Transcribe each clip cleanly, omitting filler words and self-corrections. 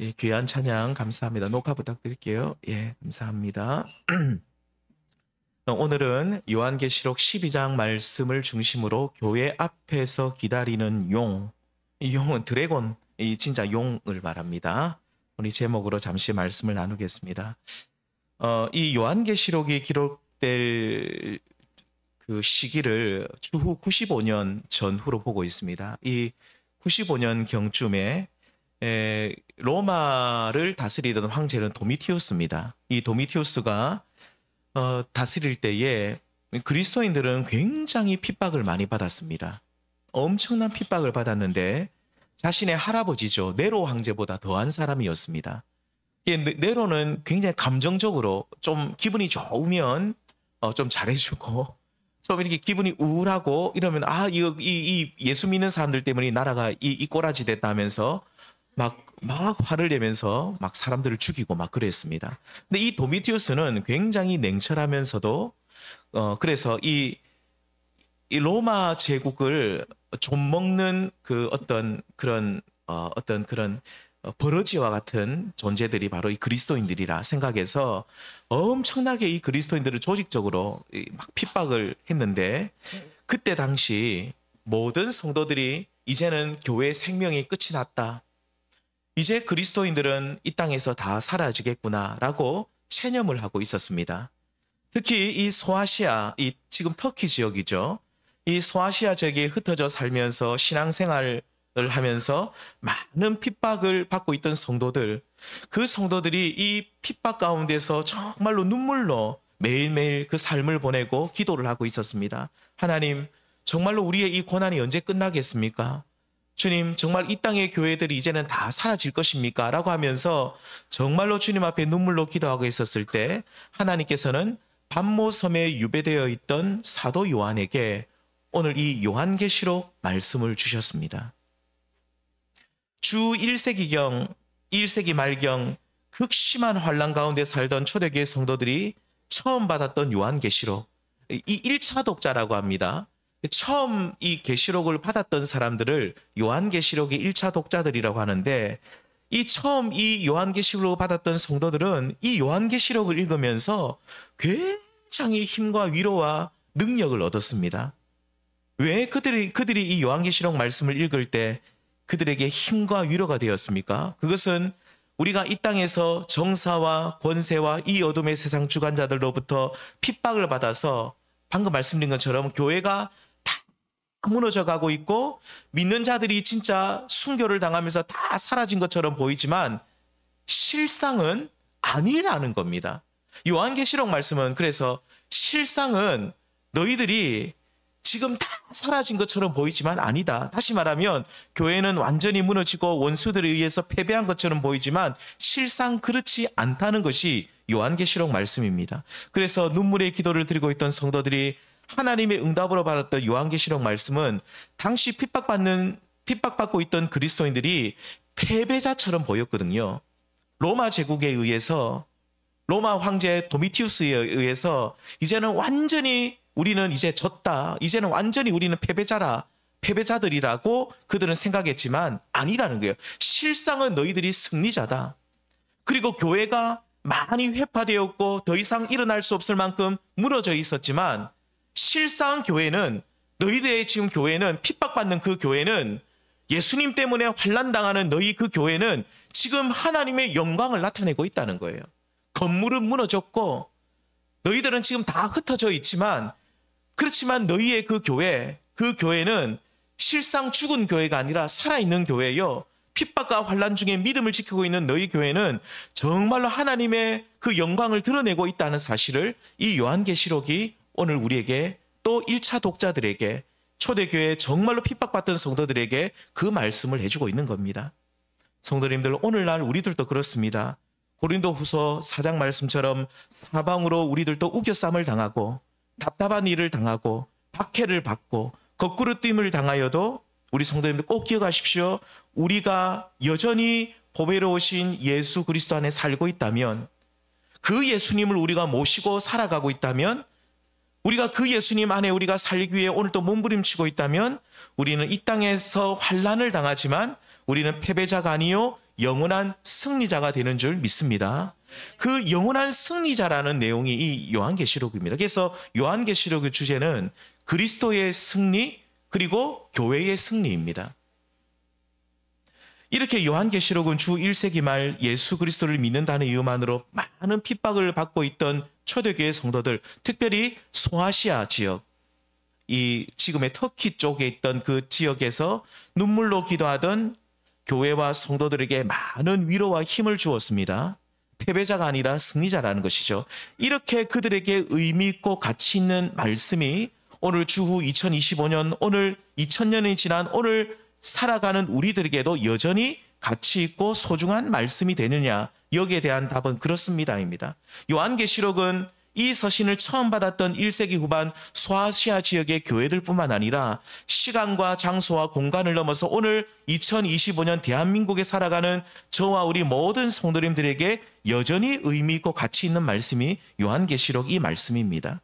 예, 귀한 찬양 감사합니다. 녹화 부탁드릴게요. 예, 감사합니다. 오늘은 요한계시록 12장 말씀을 중심으로 교회 앞에서 기다리는 용, 이 용은 드래곤, 이 진짜 용을 말합니다. 우리 제목으로 잠시 말씀을 나누겠습니다. 이 요한계시록이 기록될 그 시기를 추후 95년 전후로 보고 있습니다. 이 95년 경쯤에 로마를 다스리던 황제는 도미티우스입니다. 이 도미티우스가 다스릴 때에 그리스도인들은 굉장히 핍박을 많이 받았습니다. 엄청난 핍박을 받았는데 자신의 할아버지죠. 네로 황제보다 더한 사람이었습니다. 네로는 굉장히 감정적으로 좀 기분이 좋으면 좀 잘해주고 좀 이렇게 기분이 우울하고 이러면 이 예수 믿는 사람들 때문에 나라가 이 꼬라지 됐다 하면서 막 화를 내면서 막 사람들을 죽이고 막 그랬습니다. 근데 이 도미티우스는 굉장히 냉철하면서도 그래서 이 로마 제국을 좀먹는 그 어떤 그런 버러지와 같은 존재들이 바로 이 그리스도인들이라 생각해서 엄청나게 이 그리스도인들을 조직적으로 막 핍박을 했는데 그때 당시 모든 성도들이 이제는 교회의 생명이 끝이 났다. 이제 그리스도인들은 이 땅에서 다 사라지겠구나라고 체념을 하고 있었습니다. 특히 이 소아시아, 이 지금 터키 지역이죠. 이 소아시아 지역에 흩어져 살면서 신앙생활을 하면서 많은 핍박을 받고 있던 성도들, 그 성도들이 이 핍박 가운데서 정말로 눈물로 매일매일 그 삶을 보내고 기도를 하고 있었습니다. 하나님, 정말로 우리의 이 고난이 언제 끝나겠습니까? 주님, 정말 이 땅의 교회들이 이제는 다 사라질 것입니까? 라고 하면서 정말로 주님 앞에 눈물로 기도하고 있었을 때 하나님께서는 pat모섬에 유배되어 있던 사도 요한에게 오늘 이 요한계시록 말씀을 주셨습니다. 주 1세기경, 1세기 말경 극심한 환란 가운데 살던 초대교회 성도들이 처음 받았던 요한계시록, 이 1차 독자라고 합니다. 처음 이 계시록을 받았던 사람들을 요한계시록의 1차 독자들이라고 하는데 이 처음 이 요한계시록을 받았던 성도들은 이 요한계시록을 읽으면서 굉장히 힘과 위로와 능력을 얻었습니다. 왜 그들이 이 요한계시록 말씀을 읽을 때 그들에게 힘과 위로가 되었습니까? 그것은 우리가 이 땅에서 정사와 권세와 이 어둠의 세상 주관자들로부터 핍박을 받아서 방금 말씀드린 것처럼 교회가 무너져 가고 있고 믿는 자들이 진짜 순교를 당하면서 다 사라진 것처럼 보이지만 실상은 아니라는 겁니다. 요한계시록 말씀은 그래서 실상은 너희들이 지금 다 사라진 것처럼 보이지만 아니다. 다시 말하면 교회는 완전히 무너지고 원수들에 의해서 패배한 것처럼 보이지만 실상 그렇지 않다는 것이 요한계시록 말씀입니다. 그래서 눈물의 기도를 드리고 있던 성도들이 하나님의 응답으로 받았던 요한계시록 말씀은 당시 핍박받고 있던 그리스도인들이 패배자처럼 보였거든요. 로마 제국에 의해서 로마 황제 도미티우스에 의해서 이제는 완전히 우리는 이제 졌다. 이제는 완전히 우리는 패배자들이라고 그들은 생각했지만 아니라는 거예요. 실상은 너희들이 승리자다. 그리고 교회가 많이 회파되었고 더 이상 일어날 수 없을 만큼 무너져 있었지만 실상 교회는 너희들의 지금 교회는 핍박받는 그 교회는 예수님 때문에 환난당하는 너희 그 교회는 지금 하나님의 영광을 나타내고 있다는 거예요. 건물은 무너졌고 너희들은 지금 다 흩어져 있지만 그렇지만 너희의 그 교회는 실상 죽은 교회가 아니라 살아있는 교회요. 핍박과 환난 중에 믿음을 지키고 있는 너희 교회는 정말로 하나님의 그 영광을 드러내고 있다는 사실을 이 요한계시록이 오늘 우리에게 또 1차 독자들에게 초대교회 정말로 핍박받던 성도들에게 그 말씀을 해주고 있는 겁니다. 성도님들, 오늘날 우리들도 그렇습니다. 고린도후서 4장 말씀처럼 사방으로 우리들도 우겨쌈을 당하고 답답한 일을 당하고 박해를 받고 거꾸로 뛴을 당하여도 우리 성도님들 꼭 기억하십시오. 우리가 여전히 보배로우신 예수 그리스도 안에 살고 있다면, 그 예수님을 우리가 모시고 살아가고 있다면, 우리가 그 예수님 안에 우리가 살기 위해 오늘도 몸부림치고 있다면 우리는 이 땅에서 환난을 당하지만 우리는 패배자가 아니요 영원한 승리자가 되는 줄 믿습니다. 그 영원한 승리자라는 내용이 이 요한계시록입니다. 그래서 요한계시록의 주제는 그리스도의 승리 그리고 교회의 승리입니다. 이렇게 요한계시록은 주 1세기 말 예수 그리스도를 믿는다는 이유만으로 많은 핍박을 받고 있던 초대교회 성도들, 특별히 소아시아 지역, 이 지금의 터키 쪽에 있던 그 지역에서 눈물로 기도하던 교회와 성도들에게 많은 위로와 힘을 주었습니다. 패배자가 아니라 승리자라는 것이죠. 이렇게 그들에게 의미 있고 가치 있는 말씀이 오늘 주후 2025년, 오늘 2000년이 지난 오늘 살아가는 우리들에게도 여전히 가치 있고 소중한 말씀이 되느냐, 여기에 대한 답은 그렇습니다입니다. 요한계시록은 이 서신을 처음 받았던 1세기 후반 소아시아 지역의 교회들뿐만 아니라 시간과 장소와 공간을 넘어서 오늘 2025년 대한민국에 살아가는 저와 우리 모든 성도님들에게 여전히 의미 있고 가치 있는 말씀이 요한계시록 이 말씀입니다.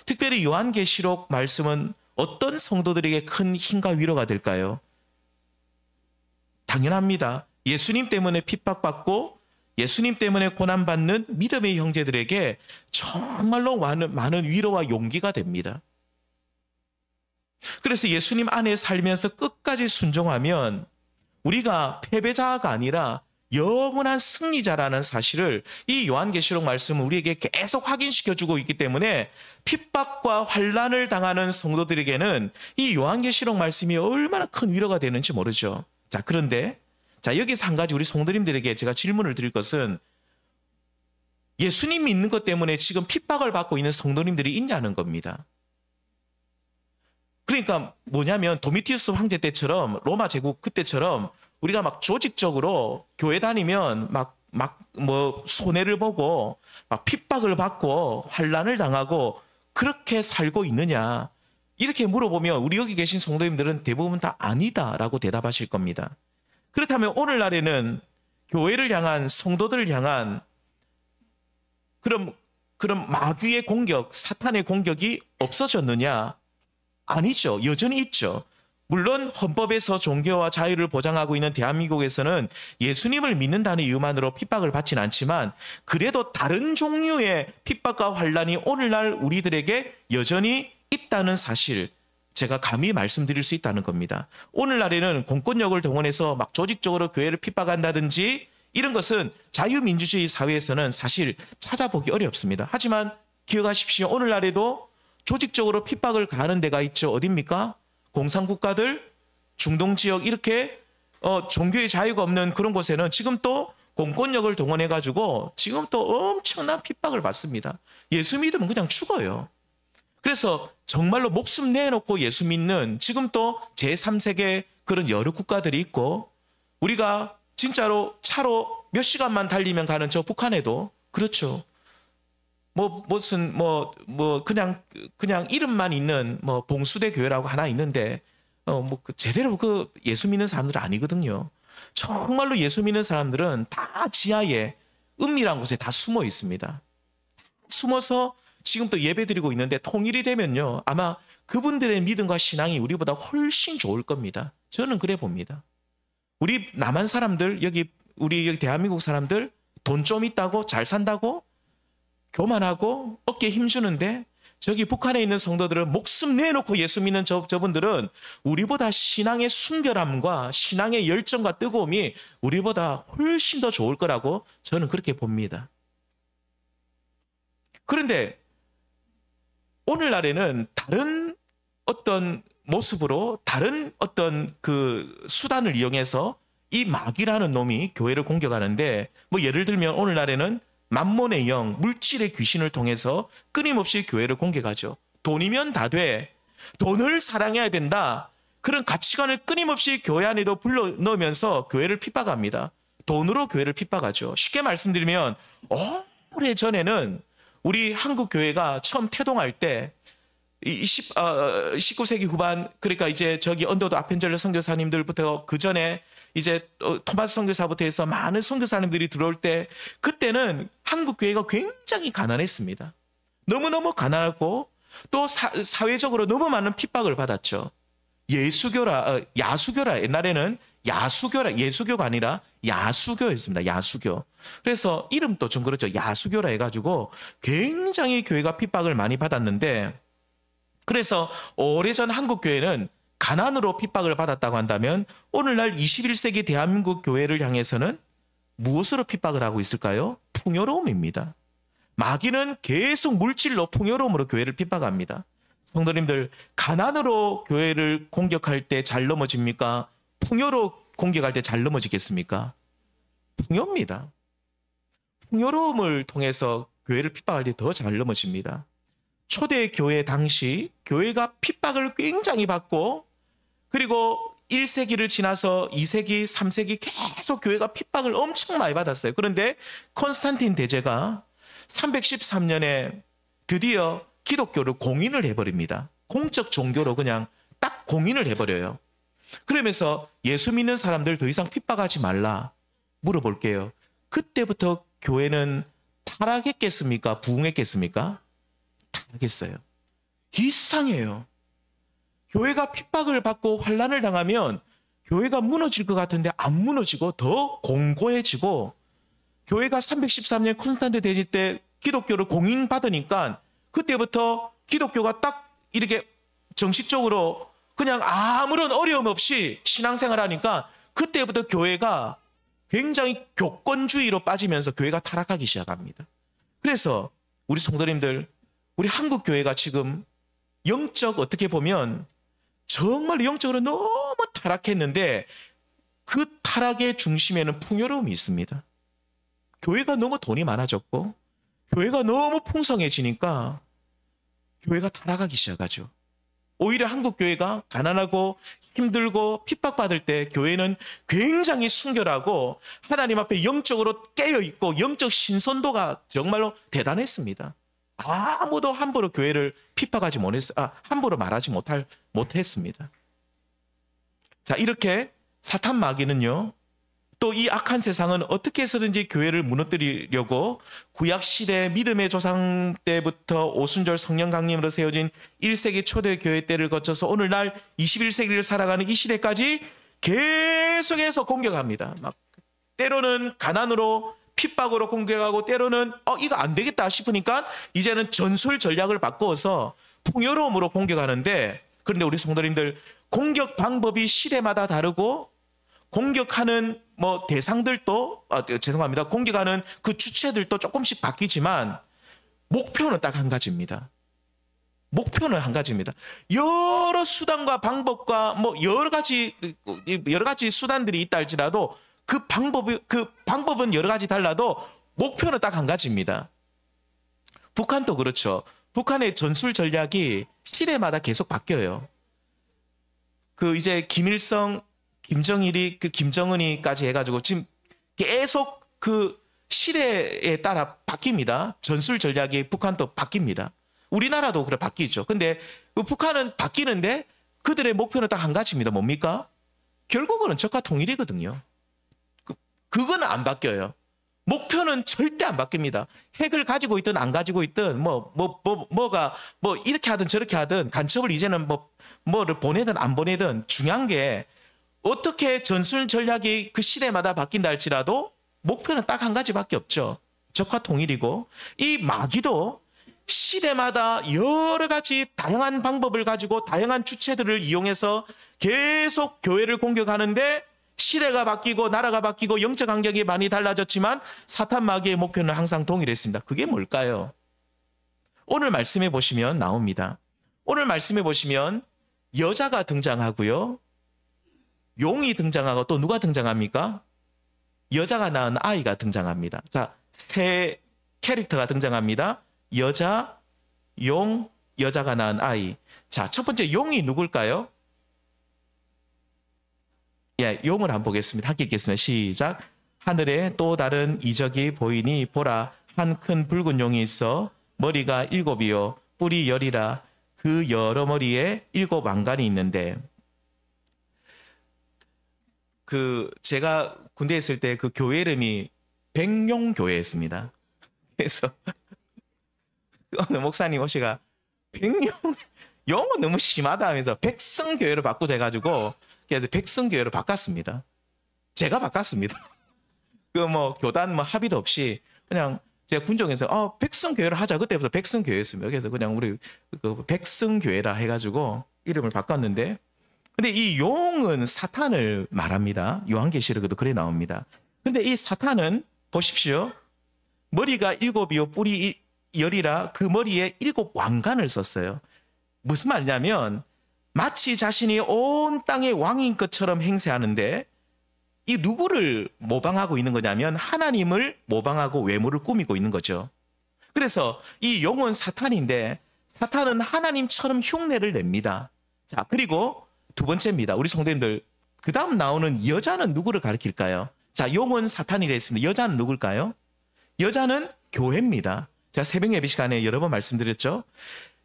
특별히 요한계시록 말씀은 어떤 성도들에게 큰 힘과 위로가 될까요? 당연합니다. 예수님 때문에 핍박받고 예수님 때문에 고난받는 믿음의 형제들에게 정말로 많은 위로와 용기가 됩니다. 그래서 예수님 안에 살면서 끝까지 순종하면 우리가 패배자가 아니라 영원한 승리자라는 사실을 이 요한계시록 말씀은 우리에게 계속 확인시켜주고 있기 때문에 핍박과 환난을 당하는 성도들에게는 이 요한계시록 말씀이 얼마나 큰 위로가 되는지 모르죠. 자, 그런데 여기서 한 가지 우리 성도님들에게 제가 질문을 드릴 것은 예수님 믿는 것 때문에 지금 핍박을 받고 있는 성도님들이 있냐는 겁니다. 그러니까 뭐냐면 도미티우스 황제 때처럼 로마 제국 그때처럼 우리가 막 조직적으로 교회 다니면 뭐 손해를 보고 막 핍박을 받고 환난을 당하고 그렇게 살고 있느냐, 이렇게 물어보면 우리 여기 계신 성도님들은 대부분 다 아니다라고 대답하실 겁니다. 그렇다면 오늘날에는 교회를 향한, 성도들을 향한 그런 마귀의 공격, 사탄의 공격이 없어졌느냐? 아니죠. 여전히 있죠. 물론 헌법에서 종교와 자유를 보장하고 있는 대한민국에서는 예수님을 믿는다는 이유만으로 핍박을 받지는 않지만 그래도 다른 종류의 핍박과 환난이 오늘날 우리들에게 여전히 있다는 사실, 제가 감히 말씀드릴 수 있다는 겁니다. 오늘날에는 공권력을 동원해서 막 조직적으로 교회를 핍박한다든지 이런 것은 자유민주주의 사회에서는 사실 찾아보기 어렵습니다. 하지만 기억하십시오. 오늘날에도 조직적으로 핍박을 가하는 데가 있죠. 어딥니까? 공산국가들, 중동지역, 이렇게 종교의 자유가 없는 그런 곳에는 지금 또 공권력을 동원해가지고 지금 또 엄청난 핍박을 받습니다. 예수 믿으면 그냥 죽어요. 그래서 정말로 목숨 내놓고 예수 믿는 지금 또 제3세계 그런 여러 국가들이 있고, 우리가 진짜로 차로 몇 시간만 달리면 가는 저 북한에도 그렇죠. 그냥 이름만 있는 봉수대 교회라고 하나 있는데 제대로 그 예수 믿는 사람들은 아니거든요. 정말로 예수 믿는 사람들은 다 지하에 은밀한 곳에 다 숨어 있습니다. 숨어서 지금 또 예배드리고 있는데 통일이 되면요, 아마 그분들의 믿음과 신앙이 우리보다 훨씬 좋을 겁니다. 저는 그래 봅니다. 우리 남한 사람들, 우리 여기 대한민국 사람들 돈 좀 있다고 잘 산다고 교만하고 어깨에 힘주는데 저기 북한에 있는 성도들은 목숨 내놓고 예수 믿는 저분들은 우리보다 신앙의 순결함과 신앙의 열정과 뜨거움이 우리보다 훨씬 더 좋을 거라고 저는 그렇게 봅니다. 그런데 오늘날에는 다른 어떤 모습으로, 다른 어떤 그 수단을 이용해서 이 마귀라는 놈이 교회를 공격하는데, 예를 들면 오늘날에는 만몬의 영, 물질의 귀신을 통해서 끊임없이 교회를 공격하죠. 돈이면 다 돼. 돈을 사랑해야 된다. 그런 가치관을 끊임없이 교회 안에도 불러넣으면서 교회를 핍박합니다. 돈으로 교회를 핍박하죠. 쉽게 말씀드리면 오래전에는 우리 한국 교회가 처음 태동할 때 19세기 후반, 그러니까 이제 저기 언더도 아펜젤러 선교사님들부터 그 전에 이제 토마스 선교사부터 해서 많은 선교사님들이 들어올 때, 그때는 한국 교회가 굉장히 가난했습니다. 너무너무 가난하고 또 사회적으로 너무 많은 핍박을 받았죠. 야수교라, 옛날에는 야수교라, 예수교가 아니라 야수교였습니다. 야수교. 그래서 이름도 좀 그렇죠. 야수교라 해가지고 굉장히 교회가 핍박을 많이 받았는데, 그래서 오래전 한국 교회는 가난으로 핍박을 받았다고 한다면 오늘날 21세기 대한민국 교회를 향해서는 무엇으로 핍박을 하고 있을까요? 풍요로움입니다. 마귀는 계속 물질로 풍요로움으로 교회를 핍박합니다. 성도님들, 가난으로 교회를 공격할 때 잘 넘어집니까? 풍요로 공격할 때 잘 넘어지겠습니까? 풍요입니다. 풍요로움을 통해서 교회를 핍박할 때 더 잘 넘어집니다. 초대 교회 당시 교회가 핍박을 굉장히 받고, 그리고 1세기를 지나서 2세기, 3세기 계속 교회가 핍박을 엄청 많이 받았어요. 그런데 콘스탄틴 대제가 313년에 드디어 기독교를 공인을 해버립니다. 공적 종교로 그냥 딱 공인을 해버려요. 그러면서 예수 믿는 사람들 더 이상 핍박하지 말라. 물어볼게요. 그때부터 교회는 타락했겠습니까? 부흥했겠습니까? 타락했어요. 이상해요. 교회가 핍박을 받고 환난을 당하면 교회가 무너질 것 같은데 안 무너지고 더 공고해지고, 교회가 313년 콘스탄틴 대제 때 기독교를 공인받으니까 그때부터 기독교가 딱 이렇게 정식적으로 그냥 아무런 어려움 없이 신앙생활 하니까 그때부터 교회가 굉장히 교권주의로 빠지면서 교회가 타락하기 시작합니다. 그래서 우리 성도님들, 우리 한국 교회가 지금 영적, 어떻게 보면 정말 영적으로 너무 타락했는데 그 타락의 중심에는 풍요로움이 있습니다. 교회가 너무 돈이 많아졌고 교회가 너무 풍성해지니까 교회가 타락하기 시작하죠. 오히려 한국 교회가 가난하고 힘들고 핍박받을 때 교회는 굉장히 순결하고 하나님 앞에 영적으로 깨어있고 영적 신선도가 정말로 대단했습니다. 아무도 함부로 교회를 핍박하지 함부로 말하지 못했습니다. 자, 이렇게 사탄 마귀는요, 또 이 악한 세상은 어떻게 해서든지 교회를 무너뜨리려고 구약 시대 믿음의 조상 때부터 오순절 성령 강림으로 세워진 1세기 초대 교회 때를 거쳐서 오늘날 21세기를 살아가는 이 시대까지 계속해서 공격합니다. 막 때로는 가난으로 핍박으로 공격하고, 때로는 이거 안 되겠다 싶으니까 이제는 전술 전략을 바꾸어서 풍요로움으로 공격하는데, 그런데 우리 성도님들, 공격 방법이 시대마다 다르고 공격하는 대상들도 죄송합니다. 공격하는 그 주체들도 조금씩 바뀌지만 목표는 딱 한 가지입니다. 목표는 한 가지입니다. 여러 수단과 방법과 여러 가지 수단들이 있다 할지라도 그 방법은 여러 가지 달라도 목표는 딱 한 가지입니다. 북한도 그렇죠. 북한의 전술 전략이 시대마다 계속 바뀌어요. 이제 김일성, 김정일이 김정은이까지 해가지고 지금 계속 그 시대에 따라 바뀝니다. 전술 전략이 북한도 바뀝니다. 우리나라도 그래 바뀌죠. 근데 북한은 바뀌는데 그들의 목표는 딱 한 가지입니다. 뭡니까? 결국은 적화 통일이거든요. 그건 안 바뀌어요. 목표는 절대 안 바뀝니다. 핵을 가지고 있든 안 가지고 있든 뭐가 이렇게 하든 저렇게 하든 간첩을 이제는 뭐를 보내든 안 보내든 중요한 게 어떻게 전술 전략이 그 시대마다 바뀐다 할지라도 목표는 딱 한 가지밖에 없죠. 적화 통일이고, 이 마귀도 시대마다 여러 가지 다양한 방법을 가지고 다양한 주체들을 이용해서 계속 교회를 공격하는데, 시대가 바뀌고 나라가 바뀌고 영적 환경이 많이 달라졌지만 사탄 마귀의 목표는 항상 동일했습니다. 그게 뭘까요? 오늘 말씀해 보시면 나옵니다. 오늘 말씀해 보시면 여자가 등장하고요, 용이 등장하고 또 누가 등장합니까? 여자가 낳은 아이가 등장합니다. 자, 세 캐릭터가 등장합니다. 여자, 용, 여자가 낳은 아이. 자, 첫 번째 용이 누굴까요? 예, 용을 한번 보겠습니다. 함께 읽겠습니다. 시작. 하늘에 또 다른 이적이 보이니 보라, 한 큰 붉은 용이 있어 머리가 7이요 뿔이 10이라. 그 여러 머리에 7 왕관이 있는데, 제가 군대에 있을 때 그 교회 이름이 백룡교회였습니다. 그래서 어느 목사님 오시가 용은 너무 심하다 하면서 백성교회로 바꾸자 해가지고 그래서 백성교회로 바꿨습니다. 제가 바꿨습니다. 그 뭐 교단 뭐 합의도 없이 그냥 제가 군종에서 백성교회를 하자. 그때부터 백성교회였습니다. 그래서 그냥 우리 그 백성교회라 해가지고 이름을 바꿨는데, 근데 이 용은 사탄을 말합니다. 요한계시록에도 그래 나옵니다. 근데 이 사탄은 보십시오. 머리가 7이요 뿔이 10이라 그 머리에 7 왕관을 썼어요. 무슨 말이냐면 마치 자신이 온 땅의 왕인 것처럼 행세하는데, 이 누구를 모방하고 있는 거냐면 하나님을 모방하고 외모를 꾸미고 있는 거죠. 그래서 이 용은 사탄인데 사탄은 하나님처럼 흉내를 냅니다. 자, 그리고 두 번째입니다. 우리 성도님들, 그 다음 나오는 여자는 누구를 가리킬까요? 자, 용은 사탄이라 했습니다. 여자는 누굴까요? 여자는 교회입니다. 제가 새벽 예배 시간에 여러 번 말씀드렸죠.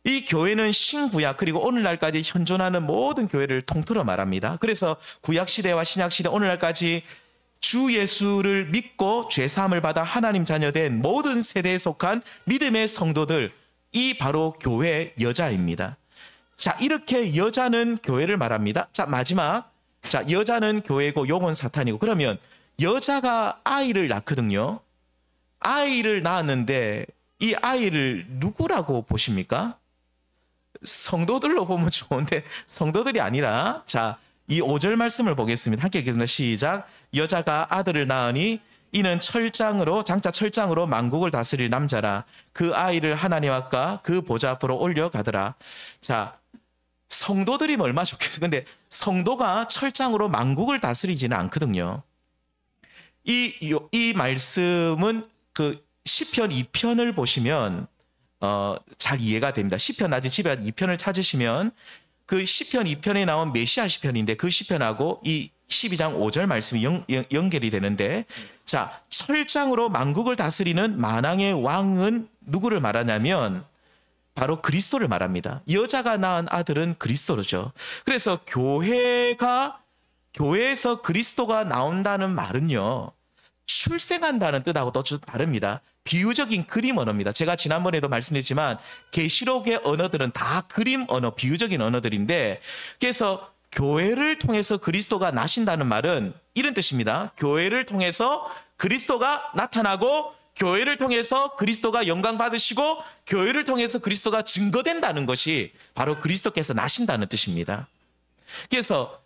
이 교회는 신구약 그리고 오늘날까지 현존하는 모든 교회를 통틀어 말합니다. 그래서 구약시대와 신약시대 오늘날까지 주 예수를 믿고 죄사함을 받아 하나님 자녀된 모든 세대에 속한 믿음의 성도들, 이 바로 교회 여자입니다. 자, 이렇게 여자는 교회를 말합니다. 자, 마지막. 자, 여자는 교회고 용은 사탄이고, 그러면 여자가 아이를 낳거든요. 아이를 낳았는데 이 아이를 누구라고 보십니까? 성도들로 보면 좋은데 성도들이 아니라, 자, 이 5절 말씀을 보겠습니다. 함께 읽겠습니다. 시작. 여자가 아들을 낳으니 이는 장차 철장으로 만국을 다스릴 남자라. 그 아이를 하나님 앞과 그 보좌 앞으로 올려가더라. 자, 성도들이면 얼마나 좋겠어요. 근데 성도가 철장으로 만국을 다스리지는 않거든요. 이 말씀은 그 시편 2편을 보시면 잘 이해가 됩니다. 시편 나중에 집에 2편을 찾으시면 그 시편 2편에 나온 메시아 시편인데 그 시편하고 이 12장 5절 말씀이 연결이 되는데, 자, 철장으로 만국을 다스리는 만왕의 왕은 누구를 말하냐면 바로 그리스도를 말합니다. 여자가 낳은 아들은 그리스도죠. 그래서 교회에서 그리스도가 나온다는 말은요, 출생한다는 뜻하고 또 다릅니다. 비유적인 그림 언어입니다. 제가 지난번에도 말씀드렸지만 계시록의 언어들은 다 그림 언어, 비유적인 언어들인데, 그래서 교회를 통해서 그리스도가 나신다는 말은 이런 뜻입니다. 교회를 통해서 그리스도가 나타나고, 교회를 통해서 그리스도가 영광 받으시고, 교회를 통해서 그리스도가 증거된다는 것이 바로 그리스도께서 나신다는 뜻입니다. 그래서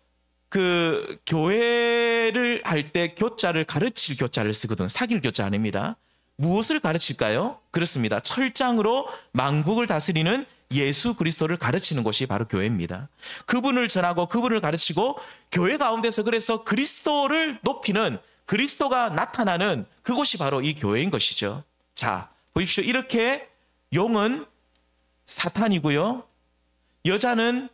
그 교회를 할 때 교자를 가르칠 교자를 쓰거든. 사귈 교자 아닙니다. 무엇을 가르칠까요? 그렇습니다. 철장으로 만국을 다스리는 예수 그리스도를 가르치는 곳이 바로 교회입니다. 그분을 전하고 그분을 가르치고, 교회 가운데서 그래서 그리스도를 높이는, 그리스도가 나타나는 그곳이 바로 이 교회인 것이죠. 자, 보십시오. 이렇게 용은 사탄이고요, 여자는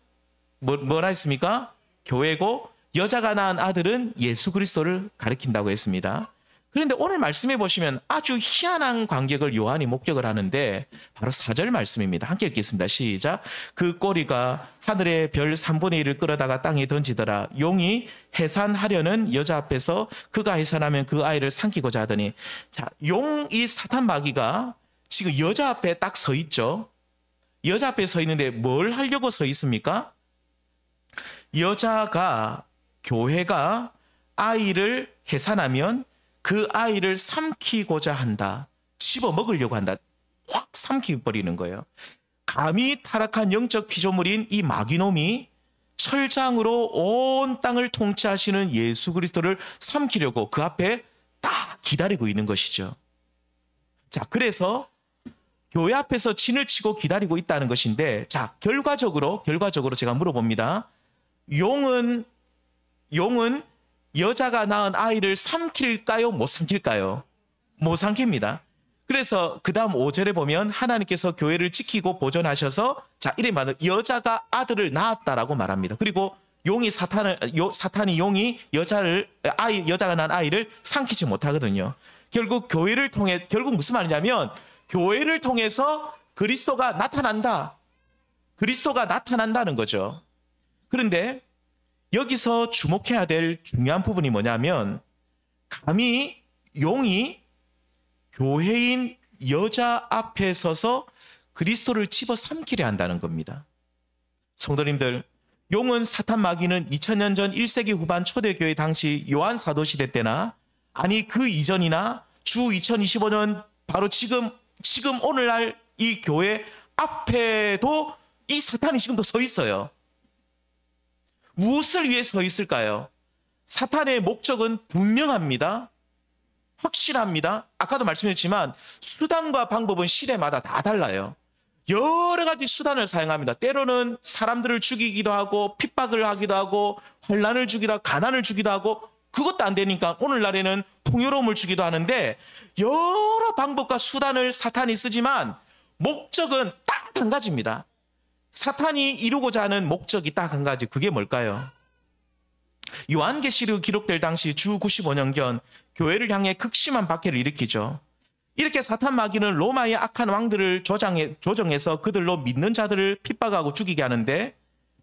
뭐라 했습니까? 교회고, 여자가 낳은 아들은 예수 그리스도를 가리킨다고 했습니다. 그런데 오늘 말씀해 보시면 아주 희한한 관객을 요한이 목격을 하는데 바로 4절 말씀입니다. 함께 읽겠습니다. 시작. 그 꼬리가 하늘의 별 3분의 1을 끌어다가 땅에 던지더라. 용이 해산하려는 여자 앞에서 그가 해산하면 그 아이를 삼키고자 하더니, 자, 용이 사탄 마귀가 지금 여자 앞에 딱 서 있죠. 여자 앞에 서 있는데 뭘 하려고 서 있습니까? 여자가, 교회가 아이를 해산하면 그 아이를 삼키고자 한다. 집어먹으려고 한다. 확 삼켜버리는 거예요. 감히 타락한 영적 피조물인 이 마귀놈이 철장으로 온 땅을 통치하시는 예수 그리스도를 삼키려고 그 앞에 딱 기다리고 있는 것이죠. 자, 그래서 교회 앞에서 진을 치고 기다리고 있다는 것인데, 자, 결과적으로 제가 물어봅니다. 용은 여자가 낳은 아이를 삼킬까요? 못 삼킬까요? 못 삼킵니다. 그래서 그 다음 5절에 보면 하나님께서 교회를 지키고 보존하셔서, 자, 이래 말하면 여자가 아들을 낳았다라고 말합니다. 그리고 사탄이 용이 여자가 낳은 아이를 삼키지 못하거든요. 결국 교회를 통해, 결국 무슨 말이냐면 교회를 통해서 그리스도가 나타난다. 그리스도가 나타난다는 거죠. 그런데 여기서 주목해야 될 중요한 부분이 뭐냐면, 감히 용이 교회인 여자 앞에 서서 그리스도를 집어삼키려 한다는 겁니다. 성도님들, 용은 사탄 마귀는 2000년 전 1세기 후반 초대교회 당시 요한 사도 시대 때나 아니 그 이전이나 주 2025년 바로 지금 오늘날 이 교회 앞에도 이 사탄이 지금도 서 있어요. 무엇을 위해 서 있을까요? 사탄의 목적은 분명합니다. 확실합니다. 아까도 말씀드렸지만 수단과 방법은 시대마다 다 달라요. 여러 가지 수단을 사용합니다. 때로는 사람들을 죽이기도 하고 핍박을 하기도 하고 환난을 주기도 하고 가난을 주기도 하고 그것도 안 되니까 오늘날에는 풍요로움을 주기도 하는데 여러 방법과 수단을 사탄이 쓰지만 목적은 딱 한 가지입니다. 사탄이 이루고자 하는 목적이 딱 한 가지. 그게 뭘까요? 요한계시록 기록될 당시 주 95년경 교회를 향해 극심한 박해를 일으키죠. 이렇게 사탄 마귀는 로마의 악한 왕들을 조정해서 그들로 믿는 자들을 핍박하고 죽이게 하는데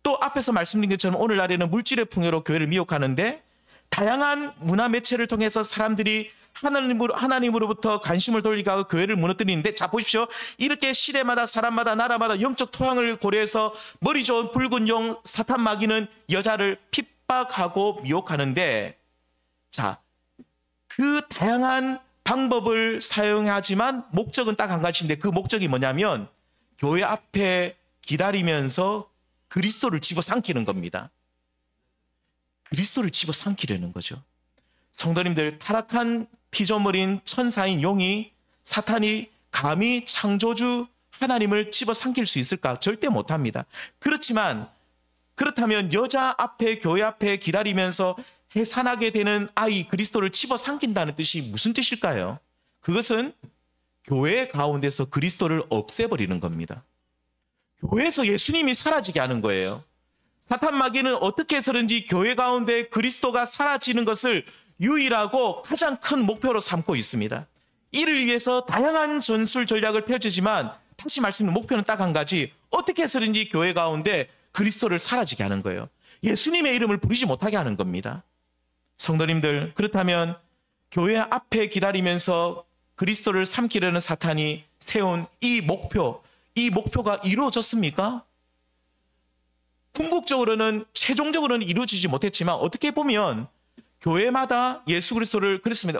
또 앞에서 말씀드린 것처럼 오늘날에는 물질의 풍요로 교회를 미혹하는데 다양한 문화 매체를 통해서 사람들이 하나님으로부터 관심을 돌리게 하고 교회를 무너뜨리는데 자 보십시오. 이렇게 시대마다 사람마다 나라마다 영적 토양을 고려해서 머리 좋은 붉은 용 사탄 마귀는 여자를 핍박하고 미혹하는데 자, 그 다양한 방법을 사용하지만 목적은 딱 한 가지인데 그 목적이 뭐냐면 교회 앞에 기다리면서 그리스도를 집어삼키는 겁니다. 그리스도를 집어삼키려는 거죠. 성도님들, 타락한 피조물인 천사인 용이 사탄이 감히 창조주 하나님을 집어삼킬 수 있을까? 절대 못합니다. 그렇다면 여자 앞에 교회 앞에 기다리면서 해산하게 되는 아이 그리스도를 집어삼킨다는 뜻이 무슨 뜻일까요? 그것은 교회 가운데서 그리스도를 없애버리는 겁니다. 교회에서 예수님이 사라지게 하는 거예요. 사탄 마귀는 어떻게 해서든지 교회 가운데 그리스도가 사라지는 것을 유일하고 가장 큰 목표로 삼고 있습니다. 이를 위해서 다양한 전술 전략을 펼치지만 다시 말씀드리면 목표는 딱 한 가지. 어떻게 해서든지 교회 가운데 그리스도를 사라지게 하는 거예요. 예수님의 이름을 부르지 못하게 하는 겁니다. 성도님들, 그렇다면 교회 앞에 기다리면서 그리스도를 삼키려는 사탄이 세운 이 목표가 이루어졌습니까? 궁극적으로는 최종적으로는 이루어지지 못했지만 어떻게 보면 교회마다 예수 그리스도를 그랬습니다.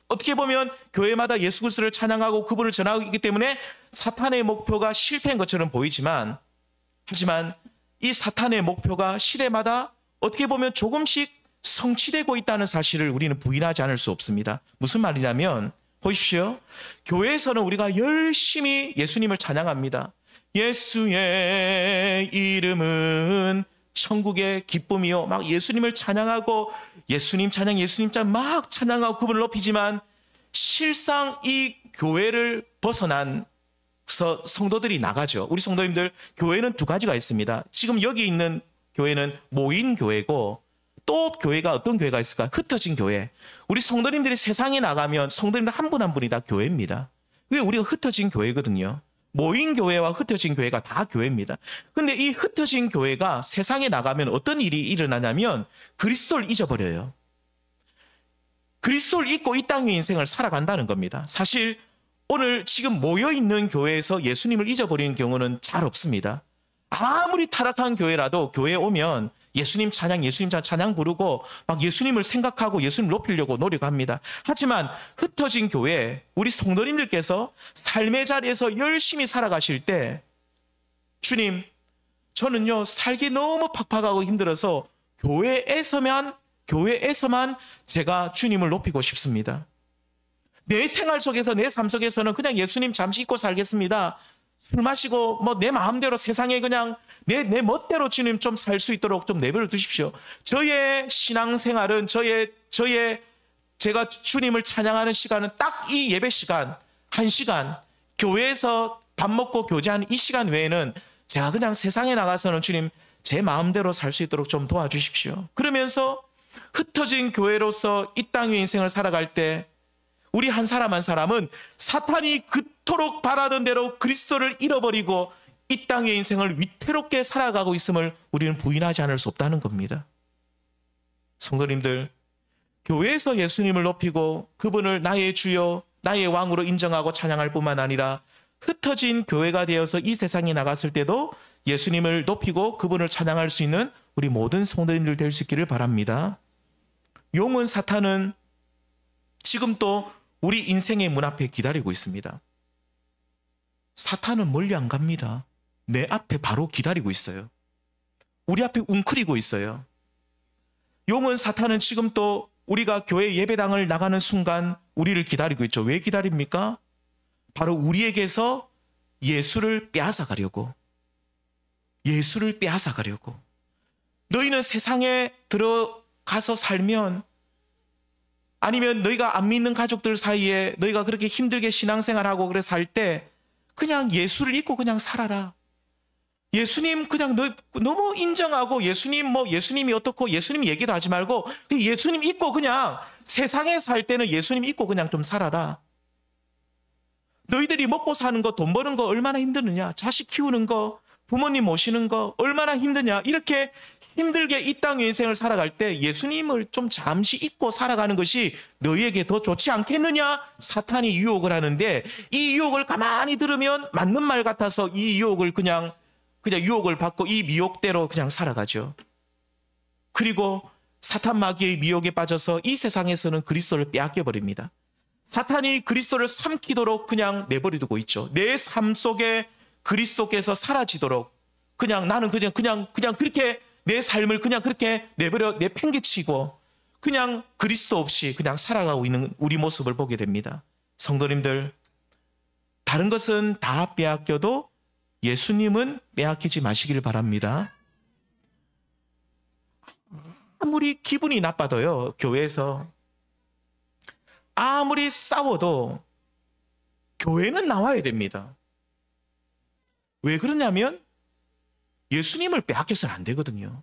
어떻게 보면 교회마다 예수 그리스도를 찬양하고 그분을 전하고 있기 때문에 사탄의 목표가 실패한 것처럼 보이지만 하지만 이 사탄의 목표가 시대마다 어떻게 보면 조금씩 성취되고 있다는 사실을 우리는 부인하지 않을 수 없습니다. 무슨 말이냐면 보십시오. 교회에서는 우리가 열심히 예수님을 찬양합니다. 예수의 이름은 천국의 기쁨이요. 막 예수님을 찬양하고 예수님 찬양 막 찬양하고 그분을 높이지만 실상 이 교회를 벗어난 성도들이 나가죠. 우리 성도님들, 교회는 두 가지가 있습니다. 지금 여기 있는 교회는 모인 교회고 또 교회가 어떤 교회가 있을까? 흩어진 교회. 우리 성도님들이 세상에 나가면 성도님들 한 분 한 분이 다 교회입니다. 그게 우리가 흩어진 교회거든요. 모인 교회와 흩어진 교회가 다 교회입니다. 근데 이 흩어진 교회가 세상에 나가면 어떤 일이 일어나냐면 그리스도를 잊어버려요. 그리스도를 잊고 이 땅의 인생을 살아간다는 겁니다. 사실 오늘 지금 모여있는 교회에서 예수님을 잊어버리는 경우는 잘 없습니다. 아무리 타락한 교회라도 교회에 오면 예수님 찬양 부르고 막 예수님을 생각하고 예수님 높이려고 노력합니다. 하지만 흩어진 교회, 우리 성도님들께서 삶의 자리에서 열심히 살아가실 때 주님, 저는요 살기 너무 팍팍하고 힘들어서 교회에서만 제가 주님을 높이고 싶습니다. 내 생활 속에서 내 삶 속에서는 그냥 예수님 잠시 잊고 살겠습니다. 술 마시고 뭐 내 마음대로 세상에 그냥 내 멋대로 주님 좀 살 수 있도록 좀 내버려 두십시오. 저의 신앙생활은 제가 주님을 찬양하는 시간은 딱 이 예배 시간 1시간 교회에서 밥 먹고 교제하는 이 시간 외에는 제가 그냥 세상에 나가서는 주님 제 마음대로 살 수 있도록 좀 도와주십시오. 그러면서 흩어진 교회로서 이 땅의 인생을 살아갈 때 우리 한 사람 한 사람은 사탄이 그토록 바라던 대로 그리스도를 잃어버리고 이 땅의 인생을 위태롭게 살아가고 있음을 우리는 부인하지 않을 수 없다는 겁니다. 성도님들, 교회에서 예수님을 높이고 그분을 나의 주여, 나의 왕으로 인정하고 찬양할 뿐만 아니라 흩어진 교회가 되어서 이 세상에 나갔을 때도 예수님을 높이고 그분을 찬양할 수 있는 우리 모든 성도님들 될 수 있기를 바랍니다. 용은 사탄은 지금 또 우리 인생의 문 앞에 기다리고 있습니다. 사탄은 멀리 안 갑니다. 내 앞에 바로 기다리고 있어요. 우리 앞에 웅크리고 있어요. 용은 사탄은 지금 또 우리가 교회 예배당을 나가는 순간 우리를 기다리고 있죠. 왜 기다립니까? 바로 우리에게서 예수를 빼앗아 가려고. 예수를 빼앗아 가려고. 너희는 세상에 들어가서 살면, 아니면 너희가 안 믿는 가족들 사이에 너희가 그렇게 힘들게 신앙생활하고 그래 살 때 그냥 예수를 잊고 그냥 살아라. 예수님 그냥 너무 인정하고 예수님이 어떻고 예수님 얘기도 하지 말고 예수님 잊고 그냥 세상에 살 때는 예수님 잊고 그냥 좀 살아라. 너희들이 먹고 사는 거, 돈 버는 거 얼마나 힘드느냐. 자식 키우는 거, 부모님 모시는 거 얼마나 힘드냐. 이렇게 힘들게 이 땅의 인생을 살아갈 때 예수님을 좀 잠시 잊고 살아가는 것이 너희에게 더 좋지 않겠느냐? 사탄이 유혹을 하는데, 이 유혹을 가만히 들으면 맞는 말 같아서 이 유혹을 그냥 유혹을 받고 이 미혹대로 그냥 살아가죠. 그리고 사탄 마귀의 미혹에 빠져서 이 세상에서는 그리스도를 빼앗겨 버립니다. 사탄이 그리스도를 삼키도록 그냥 내버려두고 있죠. 내 삶 속에 그리스도께서 사라지도록 나는 그냥 그렇게 내 삶을 그냥 그렇게 내팽개치고 그냥 그리스도 없이 그냥 살아가고 있는 우리 모습을 보게 됩니다. 성도님들, 다른 것은 다 빼앗겨도 예수님은 빼앗기지 마시기를 바랍니다. 아무리 기분이 나빠도요, 교회에서 아무리 싸워도 교회는 나와야 됩니다. 왜 그러냐면 예수님을 빼앗겨서는 안 되거든요.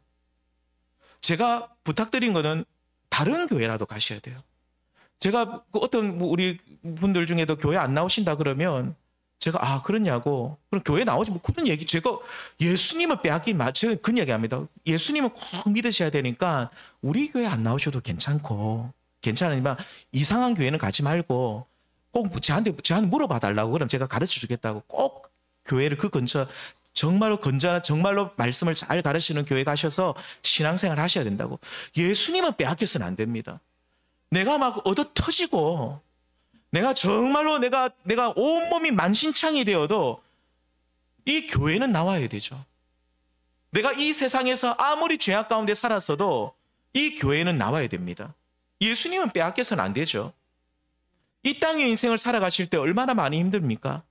제가 부탁드린 거는 다른 교회라도 가셔야 돼요. 제가 어떤 우리 분들 중에도 교회 안 나오신다 그러면 제가 그러냐고, 그럼 교회 나오지 뭐 그런 얘기, 제가 예수님을 빼앗기지 마, 제가 그런 얘기합니다. 예수님을 꼭 믿으셔야 되니까 우리 교회 안 나오셔도 괜찮으니까 이상한 교회는 가지 말고 꼭 저한테 물어봐 달라고, 그럼 제가 가르쳐 주겠다고. 꼭 교회를 그 근처 정말로 건전한, 정말로 말씀을 잘 가르치는 교회 가셔서 신앙생활 하셔야 된다고. 예수님은 빼앗겨서는 안 됩니다. 내가 막 얻어 터지고 내가 정말로 내가 온몸이 만신창이 되어도 이 교회는 나와야 되죠. 내가 이 세상에서 아무리 죄악 가운데 살았어도 이 교회는 나와야 됩니다. 예수님은 빼앗겨서는 안 되죠. 이 땅의 인생을 살아가실 때 얼마나 많이 힘듭니까?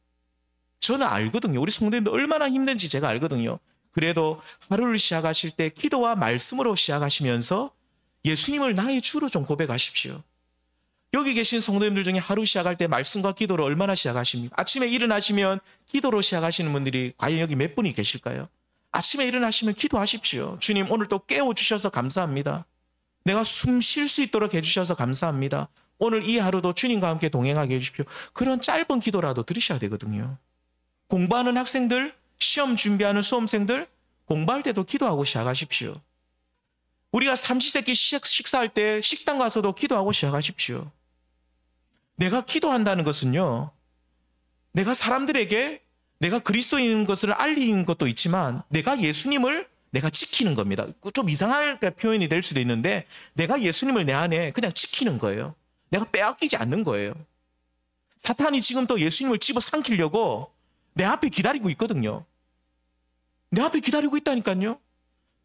저는 알거든요. 우리 성도님들 얼마나 힘든지 제가 알거든요. 그래도 하루를 시작하실 때 기도와 말씀으로 시작하시면서 예수님을 나의 주로 좀 고백하십시오. 여기 계신 성도님들 중에 하루 시작할 때 말씀과 기도로 얼마나 시작하십니까? 아침에 일어나시면 기도로 시작하시는 분들이 과연 여기 몇 분이 계실까요? 아침에 일어나시면 기도하십시오. 주님, 오늘 또 깨워주셔서 감사합니다. 내가 숨 쉴 수 있도록 해주셔서 감사합니다. 오늘 이 하루도 주님과 함께 동행하게 해주십시오. 그런 짧은 기도라도 드리셔야 되거든요. 공부하는 학생들, 시험 준비하는 수험생들, 공부할 때도 기도하고 시작하십시오. 우리가 삼시세끼 식사할 때 식당 가서도 기도하고 시작하십시오. 내가 기도한다는 것은요, 내가 사람들에게 내가 그리스도인 것을 알리는 것도 있지만 내가 예수님을 내가 지키는 겁니다. 좀 이상한 표현이 될 수도 있는데 내가 예수님을 내 안에 그냥 지키는 거예요. 내가 빼앗기지 않는 거예요. 사탄이 지금 또 예수님을 집어삼키려고 내 앞에 기다리고 있거든요. 내 앞에 기다리고 있다니까요.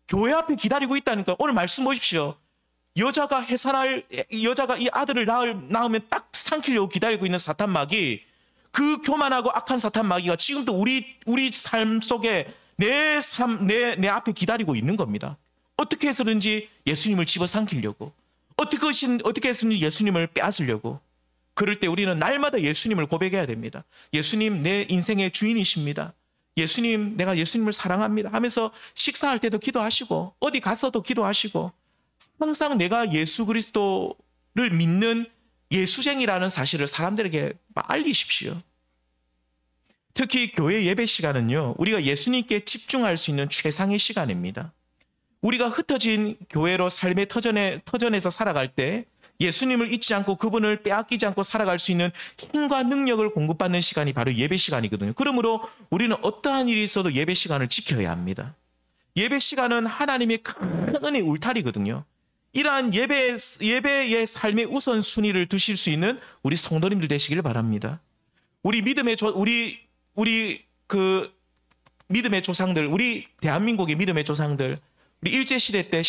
교회 앞에 기다리고 있다니까. 오늘 말씀 보십시오. 여자가 이 아들을 낳으면 딱 삼키려고 기다리고 있는 사탄 마귀, 그 교만하고 악한 사탄 마귀가 지금도 우리 삶 속에 내 앞에 기다리고 있는 겁니다. 어떻게 해서든지 예수님을 집어삼키려고, 어떻게 해서든지 예수님을 빼앗으려고. 그럴 때 우리는 날마다 예수님을 고백해야 됩니다. 예수님, 내 인생의 주인이십니다. 예수님, 내가 예수님을 사랑합니다 하면서 식사할 때도 기도하시고 어디 가서도 기도하시고, 항상 내가 예수 그리스도를 믿는 예수쟁이라는 사실을 사람들에게 알리십시오. 특히 교회 예배 시간은요, 우리가 예수님께 집중할 수 있는 최상의 시간입니다. 우리가 흩어진 교회로 삶의 터전에서 살아갈 때 예수님을 잊지 않고 그분을 빼앗기지 않고 살아갈 수 있는 힘과 능력을 공급받는 시간이 바로 예배 시간이거든요. 그러므로 우리는 어떠한 일이 있어도 예배 시간을 지켜야 합니다. 예배 시간은 하나님의 큰 은혜의 울타리거든요. 이러한 예배의 삶의 우선순위를 두실 수 있는 우리 성도님들 되시길 바랍니다. 우리 믿음의 믿음의 조상들, 우리 대한민국의 믿음의 조상들, 우리 일제시대 때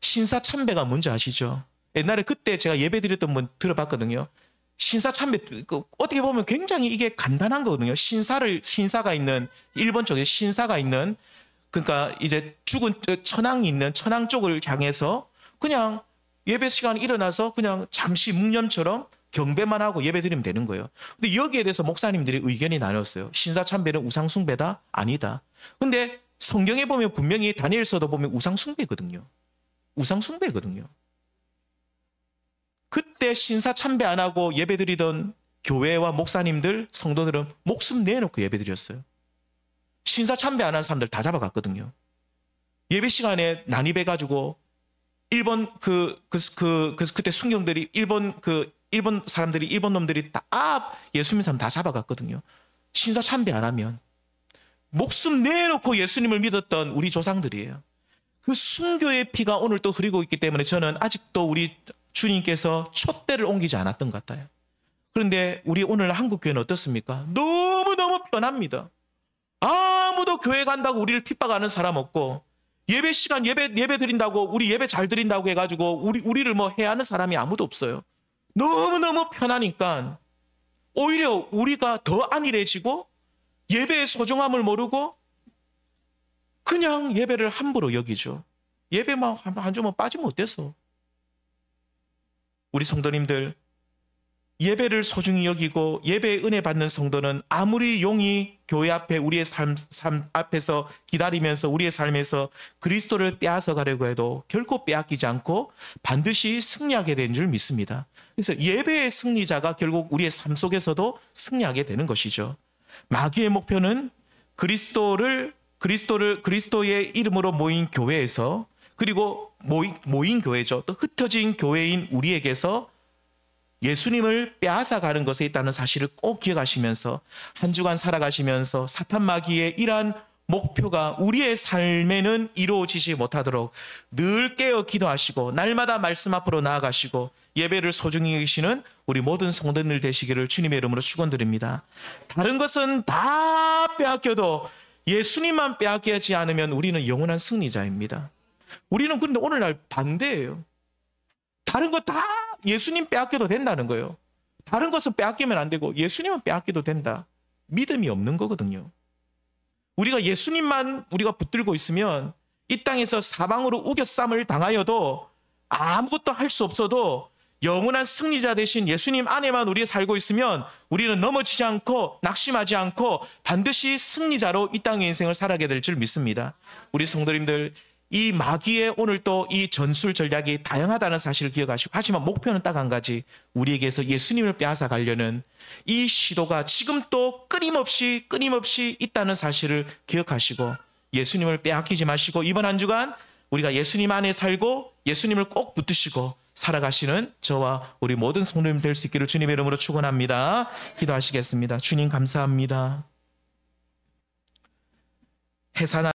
신사참배가 뭔지 아시죠? 옛날에 그때 제가 예배 드렸던 분 들어봤거든요. 신사참배, 어떻게 보면 굉장히 이게 간단한 거거든요. 신사가 있는, 일본 쪽에 신사가 있는, 그러니까 이제 죽은 천황이 있는 천황 쪽을 향해서 그냥 예배 시간에 일어나서 그냥 잠시 묵념처럼 경배만 하고 예배 드리면 되는 거예요. 근데 여기에 대해서 목사님들이 의견이 나눴어요. 신사참배는 우상숭배다? 아니다. 근데 성경에 보면 분명히 다니엘서도 보면 우상숭배거든요. 우상숭배거든요. 그때 신사참배 안 하고 예배 드리던 교회와 목사님들, 성도들은 목숨 내놓고 예배 드렸어요. 신사참배 안 한 사람들 다 잡아갔거든요. 예배 시간에 난입해가지고 일본 그때 순경들이 일본 사람들이 일본 놈들이 다 예수님 사람 다 잡아갔거든요. 신사참배 안 하면 목숨 내놓고 예수님을 믿었던 우리 조상들이에요. 그 순교의 피가 오늘 또 흐르고 있기 때문에 저는 아직도 우리 주님께서 촛대를 옮기지 않았던 것 같아요. 그런데 우리 오늘 한국교회는 어떻습니까? 너무너무 편합니다. 아무도 교회 간다고 우리를 핍박하는 사람 없고, 예배 시간 예배 드린다고, 우리 예배 잘 드린다고 해가지고 우리를 뭐 해하는 사람이 아무도 없어요. 너무너무 편하니까 오히려 우리가 더 안일해지고 예배의 소중함을 모르고 그냥 예배를 함부로 여기죠. 예배만 한 주만 빠지면 어때서? 우리 성도님들, 예배를 소중히 여기고 예배의 은혜 받는 성도는 아무리 용이 교회 앞에 우리의 삶 앞에서 기다리면서 우리의 삶에서 그리스도를 빼앗아 가려고 해도 결코 빼앗기지 않고 반드시 승리하게 된 줄 믿습니다. 그래서 예배의 승리자가 결국 우리의 삶 속에서도 승리하게 되는 것이죠. 마귀의 목표는 그리스도의 이름으로 모인 교회에서, 그리고 모인 교회죠. 또 흩어진 교회인 우리에게서 예수님을 빼앗아 가는 것에 있다는 사실을 꼭 기억하시면서 한 주간 살아가시면서 사탄 마귀의 이러한 목표가 우리의 삶에는 이루어지지 못하도록 늘 깨어 기도하시고 날마다 말씀 앞으로 나아가시고 예배를 소중히 여기시는 우리 모든 성도들 되시기를 주님의 이름으로 축원드립니다. 다른 것은 다 빼앗겨도 예수님만 빼앗기지 않으면 우리는 영원한 승리자입니다. 우리는 그런데 오늘날 반대예요. 다른 거 다 예수님 빼앗겨도 된다는 거예요. 다른 것은 빼앗기면 안 되고 예수님은 빼앗겨도 된다. 믿음이 없는 거거든요. 우리가 예수님만 우리가 붙들고 있으면 이 땅에서 사방으로 우겨쌈을 당하여도 아무것도 할 수 없어도 영원한 승리자 되신 예수님 안에만 우리가 살고 있으면 우리는 넘어지지 않고 낙심하지 않고 반드시 승리자로 이 땅의 인생을 살아가게 될 줄 믿습니다. 우리 성도님들, 이 마귀의 오늘 또 이 전술 전략이 다양하다는 사실을 기억하시고, 하지만 목표는 딱 한 가지, 우리에게서 예수님을 빼앗아 가려는 이 시도가 지금 또 끊임없이 있다는 사실을 기억하시고 예수님을 빼앗기지 마시고 이번 한 주간 우리가 예수님 안에 살고 예수님을 꼭 붙드시고 살아가시는 저와 우리 모든 성도님 될 수 있기를 주님의 이름으로 축원합니다. 기도하시겠습니다. 주님 감사합니다. 해산